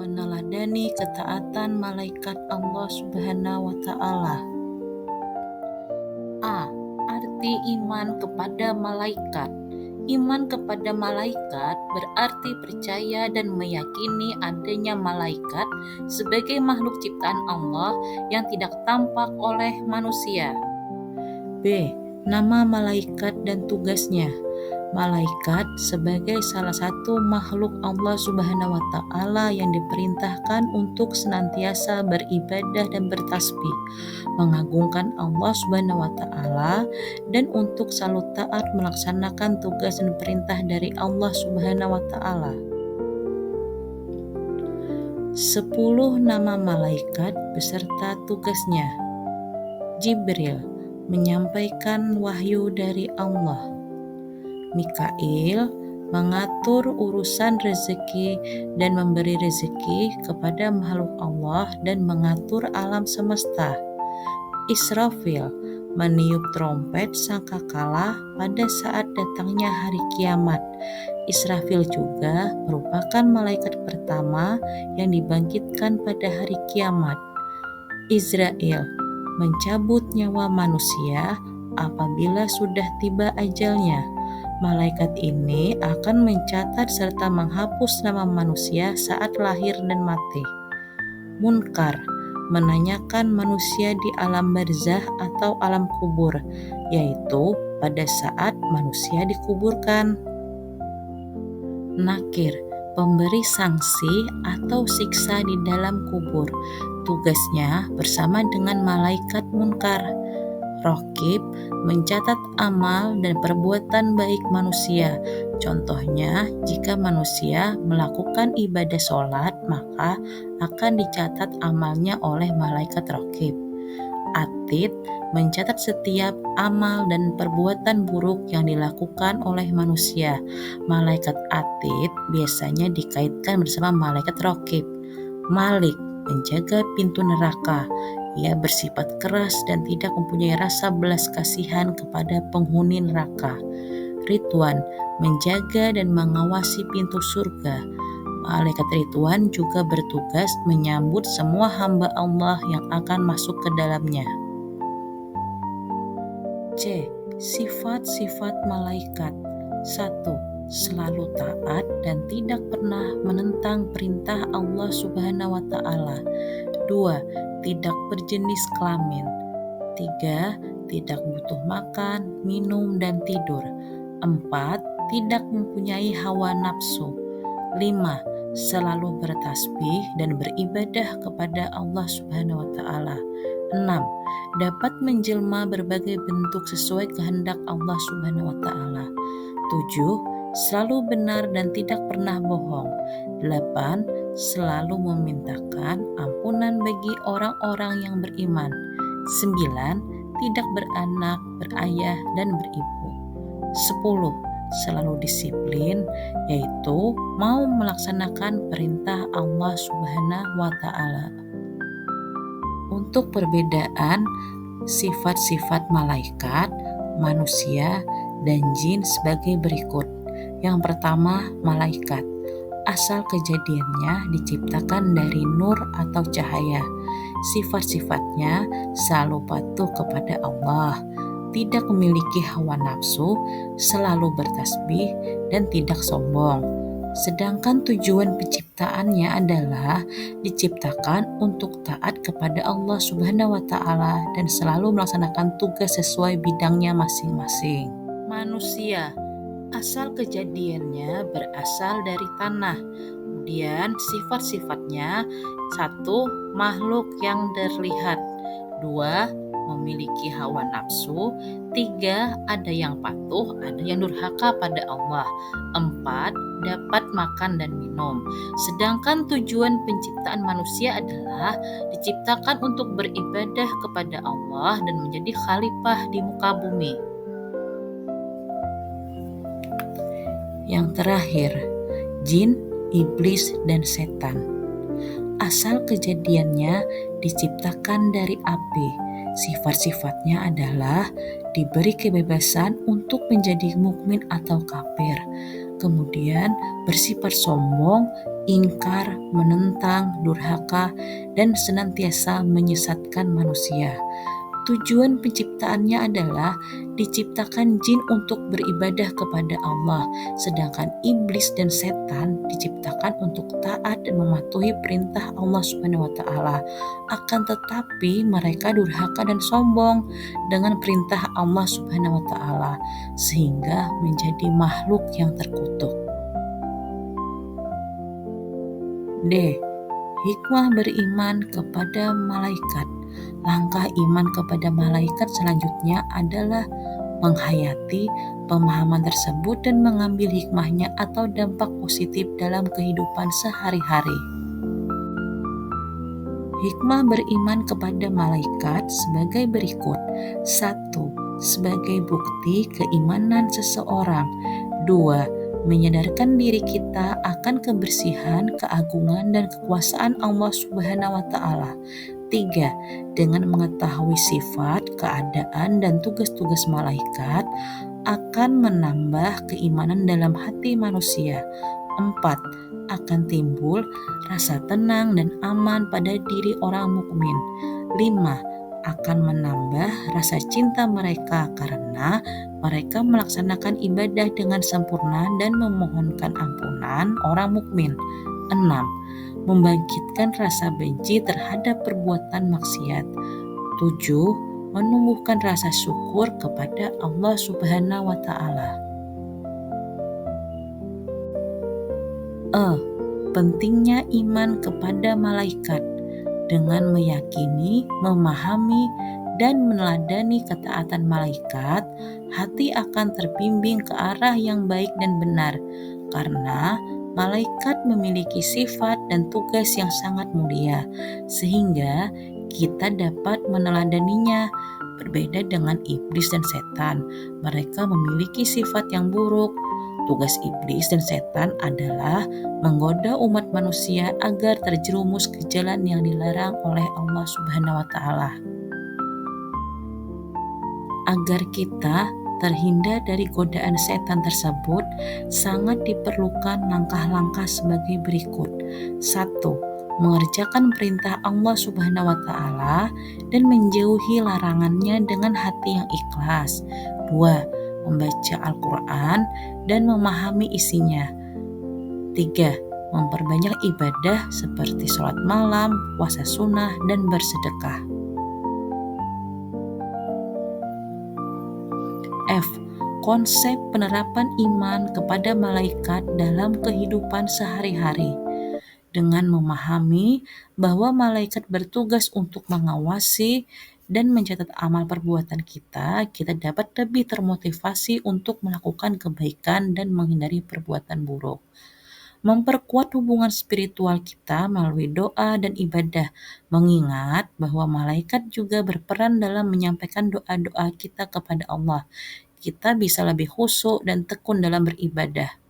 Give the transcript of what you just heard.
meneladani ketaatan malaikat Allah Subhanahu wa Ta'ala. A. Arti iman kepada malaikat. Iman kepada malaikat berarti percaya dan meyakini adanya malaikat sebagai makhluk ciptaan Allah yang tidak tampak oleh manusia. B. Nama malaikat dan tugasnya. Malaikat sebagai salah satu makhluk Allah Subhanahu wa Ta'ala yang diperintahkan untuk senantiasa beribadah dan bertasbih, mengagungkan Allah Subhanahu wa Ta'ala, dan untuk selalu taat melaksanakan tugas dan perintah dari Allah Subhanahu wa Ta'ala. 10 nama malaikat beserta tugasnya. Jibril, menyampaikan wahyu dari Allah. Mikail, mengatur urusan rezeki dan memberi rezeki kepada makhluk Allah dan mengatur alam semesta. Israfil, meniup trompet sangkakala pada saat datangnya hari kiamat. Israfil juga merupakan malaikat pertama yang dibangkitkan pada hari kiamat. Izrail, mencabut nyawa manusia apabila sudah tiba ajalnya. Malaikat ini akan mencatat serta menghapus nama manusia saat lahir dan mati. Munkar, menanyakan manusia di alam barzah atau alam kubur, yaitu pada saat manusia dikuburkan. Nakir, pemberi sanksi atau siksa di dalam kubur. Tugasnya bersama dengan malaikat munkar. Raqib, mencatat amal dan perbuatan baik manusia. Contohnya, jika manusia melakukan ibadah sholat, maka akan dicatat amalnya oleh malaikat Raqib. Atid, mencatat setiap amal dan perbuatan buruk yang dilakukan oleh manusia. Malaikat Atid biasanya dikaitkan bersama malaikat Raqib. Malik, menjaga pintu neraka. Ia bersifat keras dan tidak mempunyai rasa belas kasihan kepada penghuni neraka. Ridwan, menjaga dan mengawasi pintu surga. Malaikat Ridwan juga bertugas menyambut semua hamba Allah yang akan masuk ke dalamnya. C. Sifat-sifat malaikat. 1. Selalu taat dan tidak pernah menentang perintah Allah Subhanahu wa Ta'ala. 2. Tidak berjenis kelamin. 3. Tidak butuh makan, minum, dan tidur. 4. Tidak mempunyai hawa nafsu. 5. Selalu bertasbih dan beribadah kepada Allah Subhanahu wa Ta'ala. 6. Dapat menjelma berbagai bentuk sesuai kehendak Allah Subhanahu wa Ta'ala. 7. Selalu benar dan tidak pernah bohong. 8. Selalu memintakan ampunan bagi orang-orang yang beriman. 9. Tidak beranak, berayah, dan beribu. 10. Selalu disiplin, yaitu mau melaksanakan perintah Allah Subhanahu wa Ta'ala. Untuk perbedaan sifat-sifat malaikat, manusia, dan jin sebagai berikut. Yang pertama, malaikat. Asal kejadiannya diciptakan dari nur atau cahaya. Sifat-sifatnya selalu patuh kepada Allah, tidak memiliki hawa nafsu, selalu bertasbih, dan tidak sombong. Sedangkan tujuan penciptaannya adalah diciptakan untuk taat kepada Allah Subhanahu wa Ta'ala dan selalu melaksanakan tugas sesuai bidangnya masing-masing. Manusia, asal kejadiannya berasal dari tanah. Kemudian sifat-sifatnya: 1. Makhluk yang terlihat. 2. Memiliki hawa nafsu. 3. Ada yang patuh, ada yang durhaka pada Allah. 4. Dapat makan dan minum. Sedangkan tujuan penciptaan manusia adalah diciptakan untuk beribadah kepada Allah dan menjadi khalifah di muka bumi. Yang terakhir, jin, iblis, dan setan. Asal kejadiannya diciptakan dari api. Sifat-sifatnya adalah diberi kebebasan untuk menjadi mukmin atau kafir. Kemudian bersifat sombong, ingkar, menentang, durhaka, dan senantiasa menyesatkan manusia. Tujuan penciptaannya adalah diciptakan jin untuk beribadah kepada Allah, sedangkan iblis dan setan diciptakan untuk taat dan mematuhi perintah Allah Subhanahu wa taala. Akan tetapi mereka durhaka dan sombong dengan perintah Allah Subhanahu wa taala sehingga menjadi makhluk yang terkutuk. D. Hikmah beriman kepada malaikat. Langkah iman kepada malaikat selanjutnya adalah menghayati pemahaman tersebut dan mengambil hikmahnya atau dampak positif dalam kehidupan sehari-hari. Hikmah beriman kepada malaikat sebagai berikut. 1. Sebagai bukti keimanan seseorang. 2. Menyadarkan diri kita akan kebersihan, keagungan, dan kekuasaan Allah Subhanahu wa taala. 3. Dengan mengetahui sifat, keadaan, dan tugas-tugas malaikat akan menambah keimanan dalam hati manusia. 4. Akan timbul rasa tenang dan aman pada diri orang mukmin. 5. Akan menambah rasa cinta mereka karena mereka melaksanakan ibadah dengan sempurna dan memohonkan ampunan orang mukmin. 6. Membangkitkan rasa benci terhadap perbuatan maksiat. 7. Menumbuhkan rasa syukur kepada Allah Subhanahu wa taala. Pentingnya iman kepada malaikat. Dengan meyakini, memahami, dan meneladani ketaatan malaikat, hati akan terbimbing ke arah yang baik dan benar, karena malaikat memiliki sifat dan tugas yang sangat mulia, sehingga kita dapat meneladaninya. Berbeda dengan iblis dan setan, mereka memiliki sifat yang buruk. Tugas iblis dan setan adalah menggoda umat manusia agar terjerumus ke jalan yang dilarang oleh Allah Subhanahu wa taala. Agar kita terhindar dari godaan setan tersebut, sangat diperlukan langkah-langkah sebagai berikut. 1. Mengerjakan perintah Allah Subhanahu wa taala dan menjauhi larangannya dengan hati yang ikhlas. 2. Membaca Al-Quran dan memahami isinya. 3. Memperbanyak ibadah seperti sholat malam, puasa sunnah, dan bersedekah. F. Konsep penerapan iman kepada malaikat dalam kehidupan sehari-hari. Dengan memahami bahwa malaikat bertugas untuk mengawasi dan mencatat amal perbuatan kita dapat lebih termotivasi untuk melakukan kebaikan dan menghindari perbuatan buruk. Memperkuat hubungan spiritual kita melalui doa dan ibadah, mengingat bahwa malaikat juga berperan dalam menyampaikan doa-doa kita kepada Allah. Kita bisa lebih khusyuk dan tekun dalam beribadah.